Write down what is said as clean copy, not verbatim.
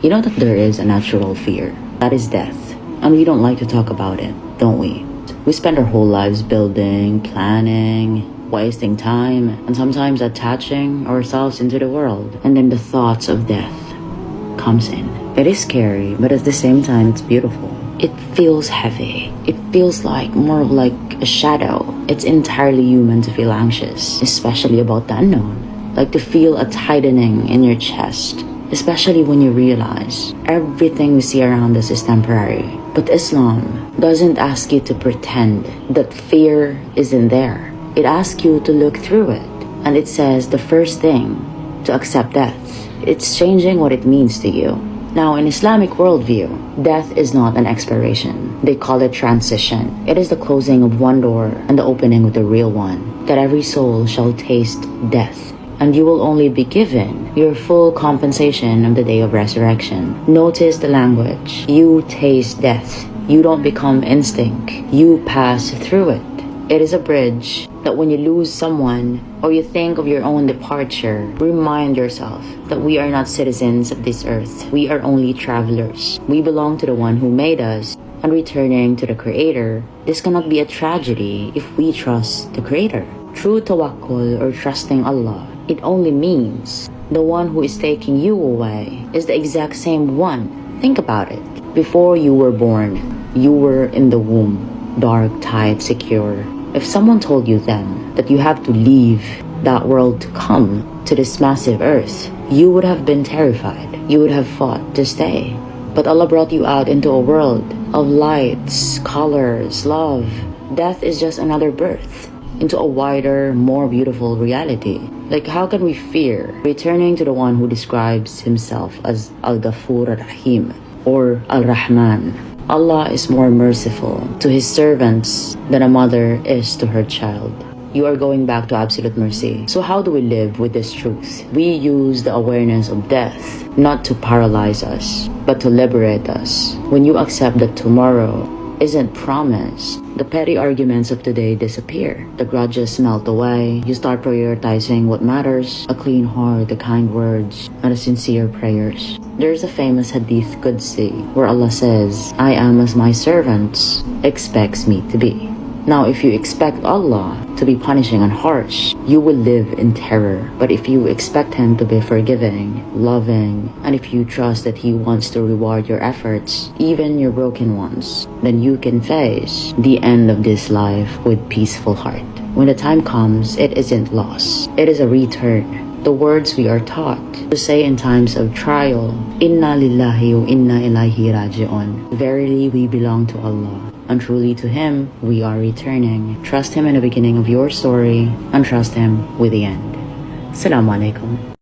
You know that there is a natural fear. That is death. And we don't like to talk about it, don't we? We spend our whole lives building, planning, wasting time, and sometimes attaching ourselves into the world. And then the thoughts of death comes in. It is scary, but at the same time, it's beautiful. It feels heavy. It feels like more of like a shadow. It's entirely human to feel anxious, especially about the unknown. Like to feel a tightening in your chest, especially when you realize everything we see around us is temporary. But Islam doesn't ask you to pretend that fear isn't there. It asks you to look through it. And it says the first thing, to accept death. It's changing what it means to you. Now, in Islamic worldview, death is not an expiration. They call it transition. It is the closing of one door and the opening of the real one. That every soul shall taste death, and you will only be given your full compensation on the day of resurrection. Notice the language. You taste death. You don't become instinct. You pass through it. It is a bridge that when you lose someone or you think of your own departure, remind yourself that we are not citizens of this earth. We are only travelers. We belong to the one who made us, and returning to the Creator, this cannot be a tragedy if we trust the Creator. True tawakkul, or trusting Allah, it only means the one who is taking you away is the exact same one. Think about it. Before you were born, you were in the womb, dark, tight, secure. If someone told you then that you have to leave that world to come to this massive earth, you would have been terrified. You would have fought to stay. But Allah brought you out into a world of lights, colors, love. Death is just another birth into a wider, more beautiful reality. Like, how can we fear returning to the one who describes himself as Al-Ghafur Ar-Rahim or Al-Rahman? Allah is more merciful to his servants than a mother is to her child. You are going back to absolute mercy. So how do we live with this truth? We use the awareness of death not to paralyze us, but to liberate us. When you accept that tomorrow isn't promised, the petty arguments of today disappear. The grudges melt away. You start prioritizing what matters: a clean heart, the kind words, and the sincere prayers. There's a famous hadith Qudsi where Allah says, I am as my servants expects me to be. Now, if you expect Allah to be punishing and harsh, you will live in terror. But if you expect Him to be forgiving, loving, and if you trust that He wants to reward your efforts, even your broken ones, then you can face the end of this life with peaceful heart. When the time comes, it isn't loss. It is a return. The words we are taught to say in times of trial, Inna lillahi wa inna ilaihi raji'un. Verily we belong to Allah, and truly to Him we are returning. Trust Him in the beginning of your story, and trust Him with the end. Assalamu alaikum.